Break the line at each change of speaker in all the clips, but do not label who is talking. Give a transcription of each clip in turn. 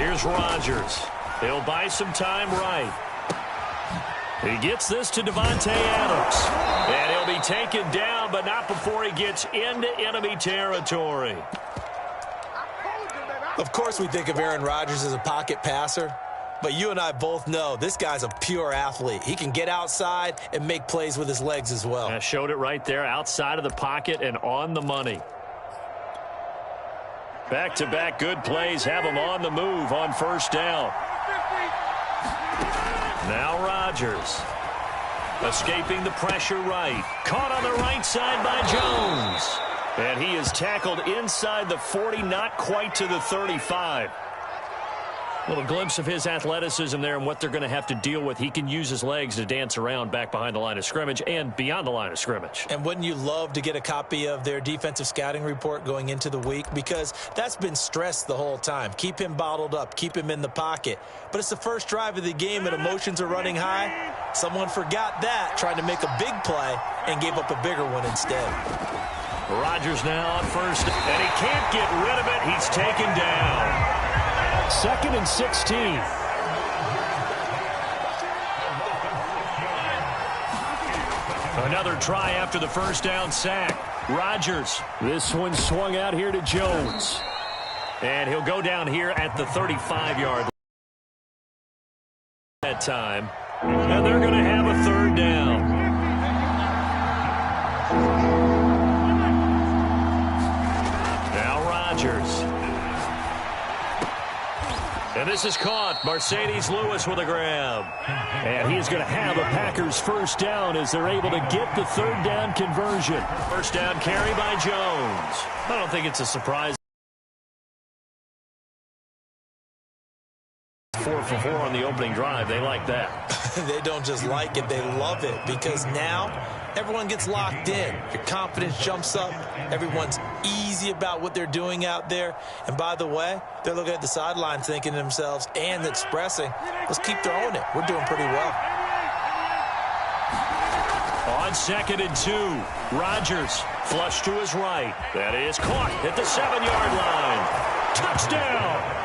Here's Rodgers. He'll buy some time right. He gets this to Davante Adams. And he'll be taken down, but not before he gets into enemy territory.
Of course we think of Aaron Rodgers as a pocket passer, but you and I both know this guy's a pure athlete. He can get outside and make plays with his legs as well.
I showed it right there, outside of the pocket and on the money. Back-to-back good plays have him on the move on first down. Now Rodgers. Escaping the pressure right. Caught on the right side by Jones. And he is tackled inside the 40, not quite to the 35. A little glimpse of his athleticism there and what they're going to have to deal with. He can use his legs to dance around back behind the line of scrimmage and beyond the line of scrimmage.
And wouldn't you love to get a copy of their defensive scouting report going into the week? Because that's been stressed the whole time. Keep him bottled up. Keep him in the pocket. But it's the first drive of the game and emotions are running high. Someone forgot that, trying to make a big play, and gave up a bigger one instead.
Rodgers now on first, and he can't get rid of it. He's taken down. 2nd and 16. Another try after the first down sack. Rodgers. This one swung out here to Jones. And he'll go down here at the 35-yard line. That time. And they're going to have a third down. Now Rodgers. And this is caught. Mercedes Lewis with a grab. And he's going to have a Packers first down as they're able to get the third down conversion. First down carry by Jones. I don't think it's a surprise. 4 for 4 on the opening drive. They like that.
They don't just like it, they love it, because now everyone gets locked in. Your confidence jumps up. Everyone's easy about what they're doing out there. And by the way, they're looking at the sideline thinking to themselves and expressing, let's keep throwing it. We're doing pretty well.
On 2nd and 2, Rodgers flush to his right. That is caught at the 7-yard line. Touchdown!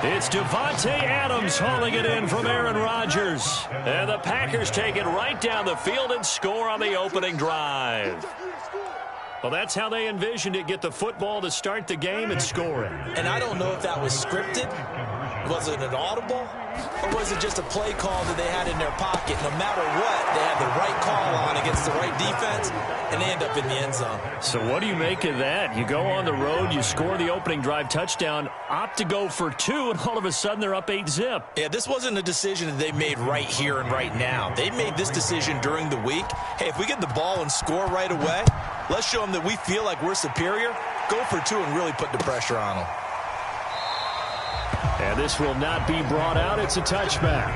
It's Davante Adams hauling it in from Aaron Rodgers. And the Packers take it right down the field and score on the opening drive. Well, that's how they envisioned it. Get the football to start the game and score it.
And I don't know if that was scripted. Was it an audible? Or was it just a play call that they had in their pocket? No matter what, they had the right call on against the right defense, and they end up in the end zone.
So what do you make of that? You go on the road, you score the opening drive touchdown, opt to go for 2, and all of a sudden they're up 8-zip.
Yeah, this wasn't a decision that they made right here and right now. They made this decision during the week. Hey, if we get the ball and score right away, let's show them that we feel like we're superior. Go for 2 and really put the pressure on them.
And this will not be brought out. It's a touchback.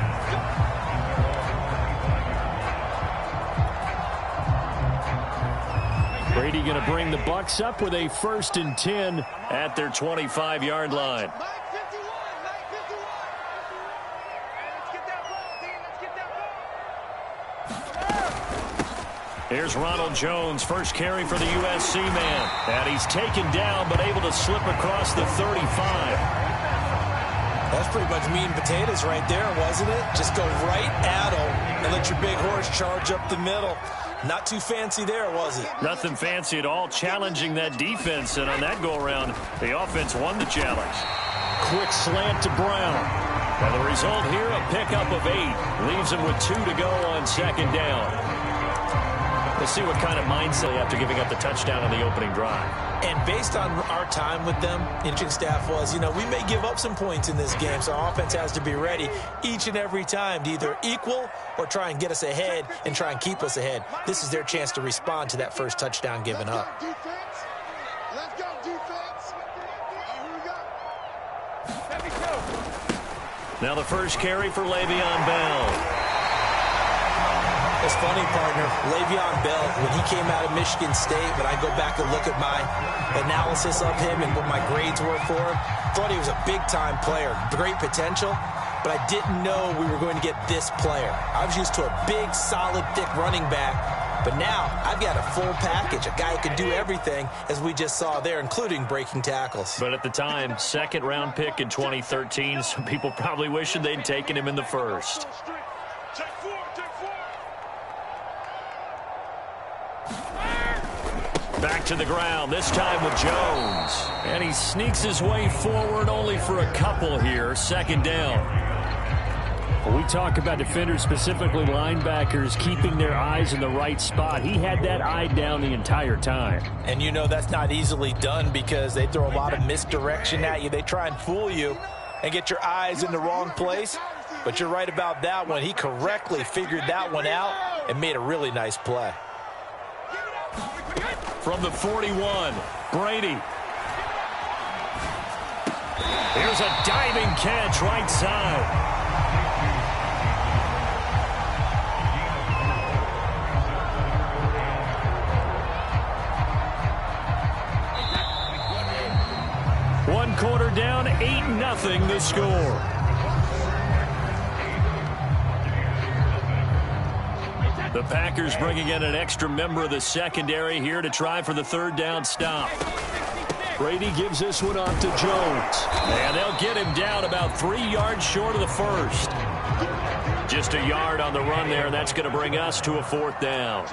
Brady going to bring the Bucs up with a 1st and 10 at their 25-yard line. Here's Ronald Jones, first carry for the USC man. And he's taken down, but able to slip across the 35.
That's pretty much meat and potatoes right there, wasn't it? Just go right at them and let your big horse charge up the middle. Not too fancy there, was it?
Nothing fancy at all, challenging that defense. And on that go-around, the offense won the challenge. Quick slant to Brown. And the result here, a pickup of 8. Leaves him with 2 to go on 2nd down. Let's see what kind of mindset after giving up the touchdown on the opening drive.
And based on our time with them, the coaching staff was, you know, we may give up some points in this game, so our offense has to be ready each and every time to either equal or try and get us ahead and try and keep us ahead. This is their chance to respond to that first touchdown given up.
Let's go, defense. Here we go.
Now the first carry for Le'Veon Bell.
It's funny, partner. Le'Veon Bell, when he came out of Michigan State, when I go back and look at my analysis of him and what my grades were for him, thought he was a big-time player, great potential, but I didn't know we were going to get this player. I was used to a big, solid, thick running back. But now I've got a full package, a guy who can do everything, as we just saw there, including breaking tackles.
But at the time, second-round pick in 2013, some people probably wishing they'd taken him in the first. Back to the ground, this time with Jones. And he sneaks his way forward only for a couple here, second down.
When we talk about defenders, specifically linebackers, keeping their eyes in the right spot, he had that eye down the entire time.
And you know that's not easily done because they throw a lot of misdirection at you. They try and fool you and get your eyes in the wrong place. But you're right about that one. He correctly figured that one out and made a really nice play.
From the 41, Brady. Here's a diving catch right side. One quarter down, 8-0 the score. The Packers bringing in an extra member of the secondary here to try for the third down stop. Brady gives this one off to Jones. And they'll get him down about 3 yards short of the first. Just a yard on the run there, and that's going to bring us to a fourth down.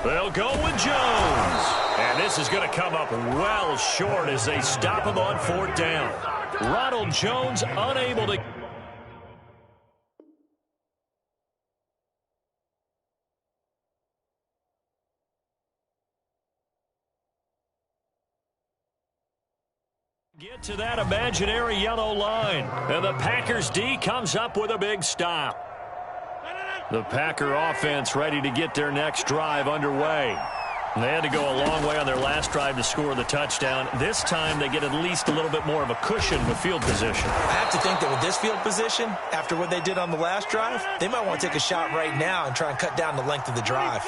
They'll go with Jones. And this is going to come up well short as they stop him on fourth down. Ronald Jones unable to... get to that imaginary yellow line. And the Packers D comes up with a big stop. The Packer offense ready to get their next drive underway. They had to go a long way on their last drive to score the touchdown. This time they get at least a little bit more of a cushion with field position.
I have to think that with this field position, after what they did on the last drive, they might want to take a shot right now and try and cut down the length of the drive.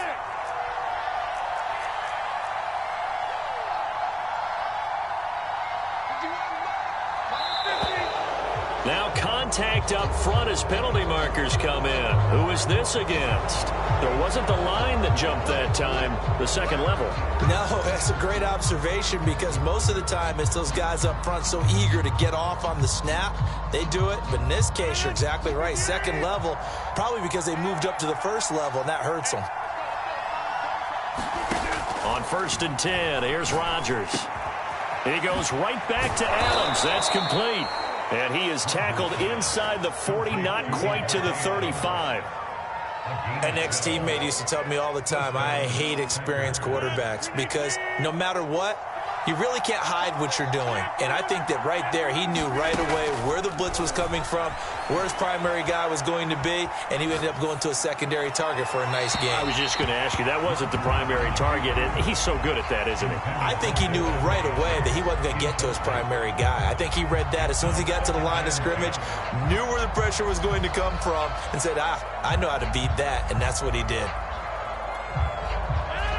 Now contact up front as penalty markers come in. Who is this against? There wasn't the line that jumped that time, the second level.
No, that's a great observation because most of the time it's those guys up front so eager to get off on the snap. They do it, but in this case, you're exactly right. Second level, probably because they moved up to the first level, and that hurts them.
On 1st and 10, here's Rodgers. He goes right back to Adams. That's complete. And he is tackled inside the 40, not quite to the 35.
An ex-teammate used to tell me all the time, I hate experienced quarterbacks because no matter what, you really can't hide what you're doing. And I think that right there, he knew right away where the blitz was coming from, where his primary guy was going to be, and he ended up going to a secondary target for a nice game.
I was just going to ask you, that wasn't the primary target, and he's so good at that, isn't he?
I think he knew right away that he wasn't going to get to his primary guy. I think he read that as soon as he got to the line of scrimmage, knew where the pressure was going to come from, and said, I know how to beat that, and that's what he did.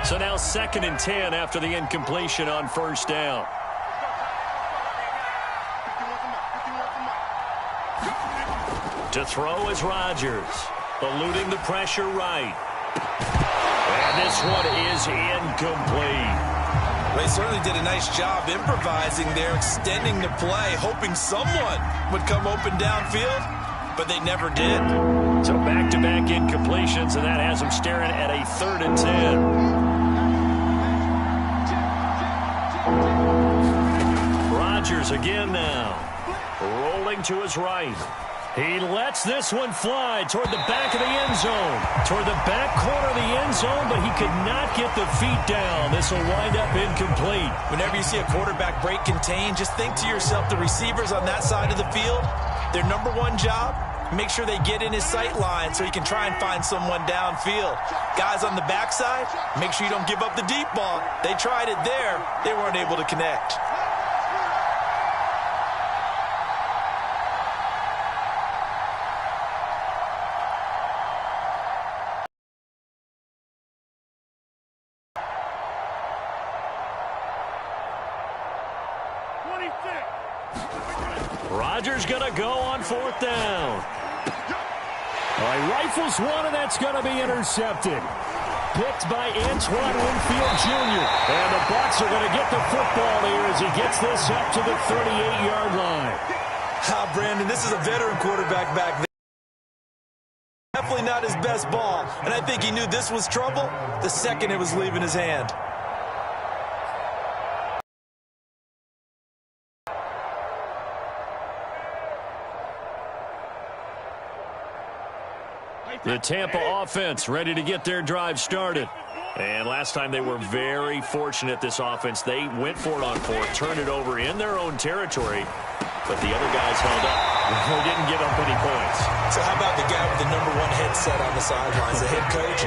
So now 2nd and 10 after the incompletion on 1st down. To throw is Rodgers, eluding the pressure right. And this one is incomplete.
They certainly did a nice job improvising there, extending the play, hoping someone would come open downfield, but they never did.
So back-to-back incompletions, and that has them staring at a 3rd and 10. Rodgers again now, rolling to his right. He lets this one fly toward the back of the end zone, toward the back corner of the end zone, but he could not get the feet down. This will wind up incomplete.
Whenever you see a quarterback break contain, just think to yourself, the receivers on that side of the field, their number one job, make sure they get in his sight line so he can try and find someone downfield. Guys on the backside, make sure you don't give up the deep ball. They tried it there. They weren't able to connect.
Rodgers going to go on 4th down.
All right, rifles one, and that's going to be intercepted. Picked by Antoine Winfield Jr. And the Bucs are going to get the football here as he gets this up to the 38-yard line.
Brandon, this is a veteran quarterback back there. Definitely not his best ball, and I think he knew this was trouble the second it was leaving his hand.
The Tampa offense ready to get their drive started. And last time they were very fortunate, this offense. They went for it on 4th, turned it over in their own territory, but the other guys held up. They didn't give up any points.
So how about the guy with the #1 headset on the sidelines, the head coach?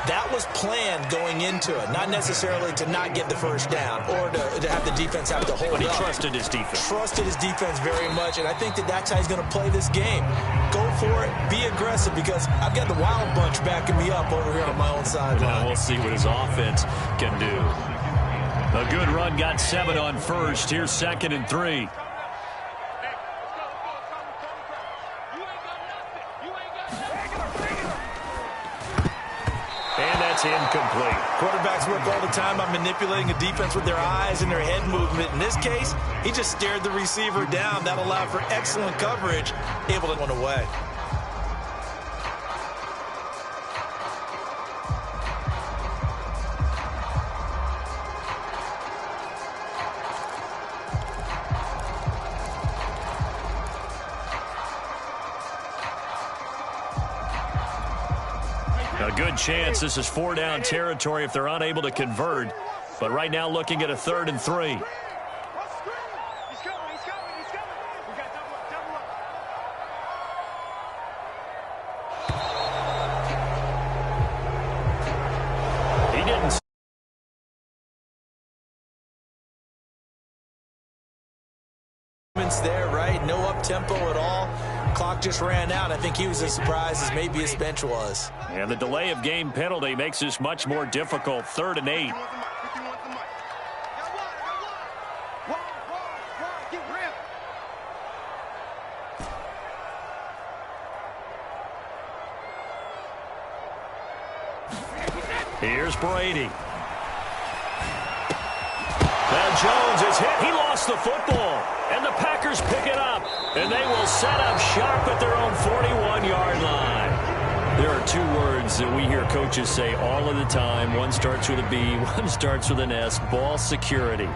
That was planned going into it, not necessarily to not get the first down or to have the defense have to hold up.
But he trusted his defense.
Trusted his defense very much, and I think that's how he's going to play this game. Go for it, be aggressive, because I've got the Wild Bunch backing me up over here on my own sideline.
Now we'll see what his offense can do. A good run got 7 on 1st. Here's 2nd and 3. Incomplete.
Quarterbacks work all the time on manipulating a defense with their eyes and their head movement. In this case, he just stared the receiver down. That allowed for excellent coverage, able to run away.
A good chance this is 4-down territory if they're unable to convert. But right now looking at a 3rd and 3. He didn't.
There, right? No up-tempo at all. Clock just ran out. I think he was as surprised as maybe his bench was.
And the delay of game penalty makes this much more difficult. 3rd and 8. Here's Brady. Now Jones is hit. He lost the football. And the Packers pick it up. And they will set up shop at their own 41-yard line. There are 2 words that we hear coaches say all of the time. One starts with a B, one starts with an S. Ball security.